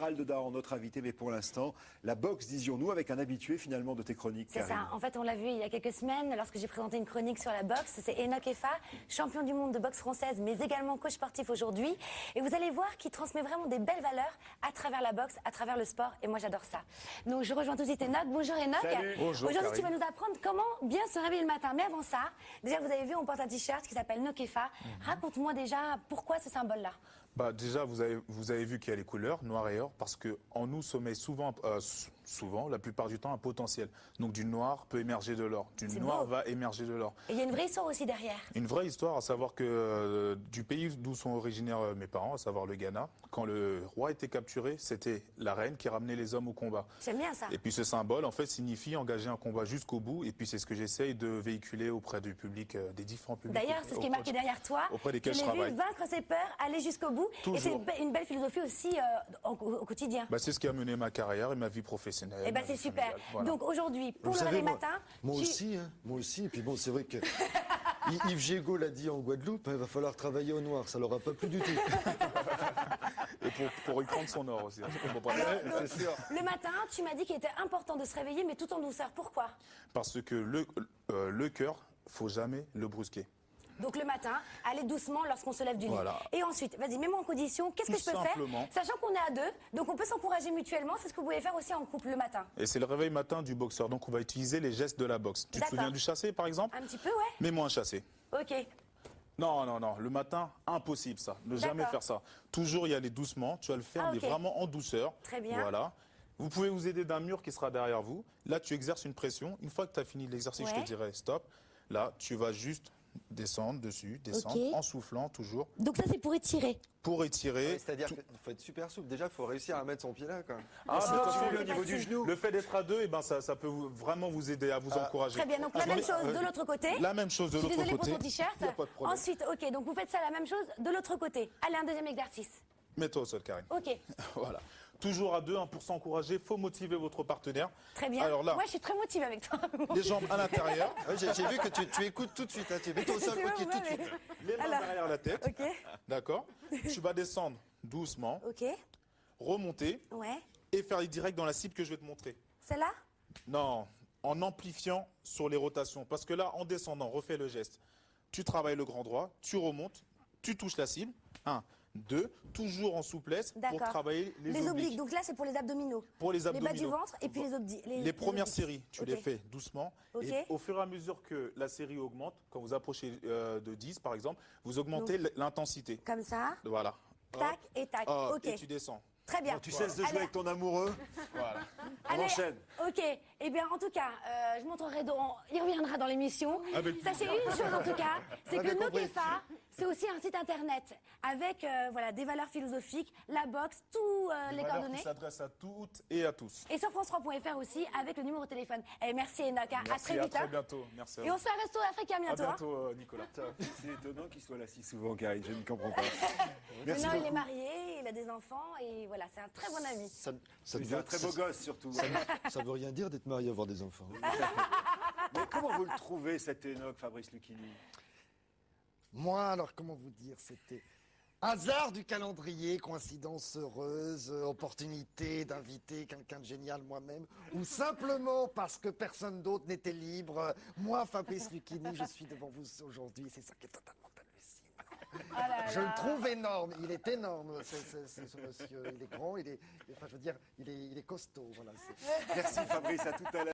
Gérald Dahan, notre invité, mais pour l'instant, la boxe, disions-nous, avec un habitué finalement de tes chroniques. C'est ça. En fait, on l'a vu il y a quelques semaines lorsque j'ai présenté une chronique sur la boxe. C'est Enoch Effa, champion du monde de boxe française, mais également coach sportif aujourd'hui. Et vous allez voir qu'il transmet vraiment des belles valeurs à travers la boxe, à travers le sport. Et moi, j'adore ça. Donc, je rejoins tout de suite Enoch. Bonjour Enoch. Salut. Bonjour, Aujourd'hui, tu vas Karine. nous apprendre comment bien se réveiller le matin. Mais avant ça, déjà, vous avez vu, on porte un t-shirt qui s'appelle Enoch Effa. Raconte-moi déjà pourquoi ce symbole-là. Déjà, vous avez vu qu'il y a les couleurs, noir et or, parce qu'en nous sommeille souvent, la plupart du temps, un potentiel. Donc du noir peut émerger de l'or, du C'est noir beau. va émerger de l'or. Et il y a une vraie histoire aussi derrière. Une vraie histoire, à savoir que du pays d'où sont originaires mes parents, à savoir le Ghana, quand le roi était capturé, c'était la reine qui ramenait les hommes au combat. J'aime bien ça. Et puis ce symbole, en fait, signifie engager un combat jusqu'au bout. Et puis c'est ce que j'essaye de véhiculer auprès du public, des différents publics. D'ailleurs, c'est ce qui est marqué derrière toi. auprès desquels je l'ai vu, travaille. vaincre ses peurs, aller jusqu'au bout. Toujours. Et c'est une belle philosophie aussi au quotidien. C'est ce qui a mené ma carrière et ma vie professionnelle. Eh ben ma c'est vie super. familiale. Voilà. Donc aujourd'hui, pour Vous le savez, réveil matin, moi tu- aussi, hein, moi aussi. Et puis bon, c'est vrai que Yves Gégaud l'a dit en Guadeloupe, hein, il va falloir travailler au noir. Ça leur a pas plu du tout. Et pour y prendre son or aussi. hein, c'est pour- C'est sûr. le matin, tu m'as dit qu'il était important de se réveiller, mais tout en douceur. Pourquoi? Parce que le cœur, faut jamais le brusquer. Donc le matin, aller doucement lorsqu'on se lève du lit. Voilà. Et ensuite, vas-y, mets-moi en condition. Qu'est-ce que Tout je peux simplement. faire? Sachant qu'on est à deux, donc on peut s'encourager mutuellement. C'est ce que vous pouvez faire aussi en couple le matin. Et c'est le réveil matin du boxeur. Donc on va utiliser les gestes de la boxe. Tu te D'accord. souviens du chassé par exemple? Un petit peu, ouais. Mets-moi un chassé. Ok. Non, non, non. Le matin, impossible ça. Ne jamais D'accord. faire ça. Toujours y aller doucement. Tu vas le faire, Ah, mais ok. vraiment en douceur. Très bien. Voilà. Vous pouvez vous aider d'un mur qui sera derrière vous. Là, tu exerces une pression. Une fois que tu as fini l'exercice, je Ouais. te dirai stop. Là, tu vas juste descendre dessus, descendre, Ok. en soufflant toujours, Donc ça, c'est pour étirer. pour étirer. C'est-à-dire qu'il faut être super souple. Déjà, il faut réussir à mettre son pied là. Quand même. Ah, Oh, mais de toute façon, c'est au niveau facile. du genou, le fait d'être à deux, ça peut vraiment vous aider à vous encourager. Très bien. Donc la même chose de l'autre côté. La même chose de Je suis l'autre désolée côté. pour ton t-shirt. Y a pas de problème. Ensuite, ok, donc vous faites ça la même chose de l'autre côté. Allez, un deuxième exercice. Mets-toi au sol, Karine. Ok, Voilà. Toujours à deux, pour s'encourager, faut motiver votre partenaire. très bien. Alors là, Ouais, je suis très motivée avec toi. les jambes à l'intérieur, Ouais, j'ai vu que tu écoutes tout de suite. Hein, tu mets ton sol, C'est ok, vrai, tout de suite. les mains Alors. derrière la tête. Ok, D'accord. Tu vas descendre doucement, ok, remonter ouais. et faire direct dans la cible que je vais te montrer. Celle-là? Non, en amplifiant sur les rotations. Parce que là, en descendant, refais le geste. Tu travailles le grand droit, tu remontes, tu touches la cible. 1, 2, toujours en souplesse pour D'accord. travailler les obliques. obliques. Donc là, c'est pour les abdominaux. Pour les Les bas du abdominaux. ventre et puis les obliques. Les premières obliques. séries, tu Ok. les fais doucement. Ok. Et au fur et à mesure que la série augmente, quand vous approchez de 10 par exemple, vous augmentez l'intensité. Comme ça, Voilà. tac et tac. Hop, Ok, et tu descends. très bien. Tu cesses de jouer Allez, avec ton amoureux. Voilà. On allez, enchaîne. Ok, eh bien en tout cas, je montrerai, il reviendra dans l'émission. Avec Sachez une chose en tout cas, c'est que Avec compris. Nokefa, c'est aussi un site internet avec voilà, des valeurs philosophiques, la boxe, tous les Valeur coordonnées. qui s'adresse à toutes et à tous. Et sur France3.fr aussi avec le numéro de téléphone. Et merci Enoch, hein. Merci, à très vite. hein. bientôt. Merci à Et vous. on se fait un resto africain À bientôt. hein. bientôt, Nicolas. C'est étonnant qu'il soit là si souvent, Karine. Je ne comprends pas. Mais Merci non, il est beaucoup. marié, il a des enfants et voilà, c'est un très bon ami. Ça Il est un très beau gosse surtout. ça veut rien dire d'être marié, avoir des enfants. Mais comment vous le trouvez, cet Enoch, Fabrice Lucchini? Moi, alors comment vous dire, c'était hasard du calendrier, coïncidence heureuse, opportunité d'inviter quelqu'un de génial moi-même, ou simplement parce que personne d'autre n'était libre. Moi, Fabrice Lucchini, je suis devant vous aujourd'hui, c'est ça qui est totalement hallucinant. Oh là Je là. le trouve énorme, il est énorme, ce monsieur, il est grand, enfin je veux dire, il est costaud, voilà. Merci Fabrice, à tout à l'heure.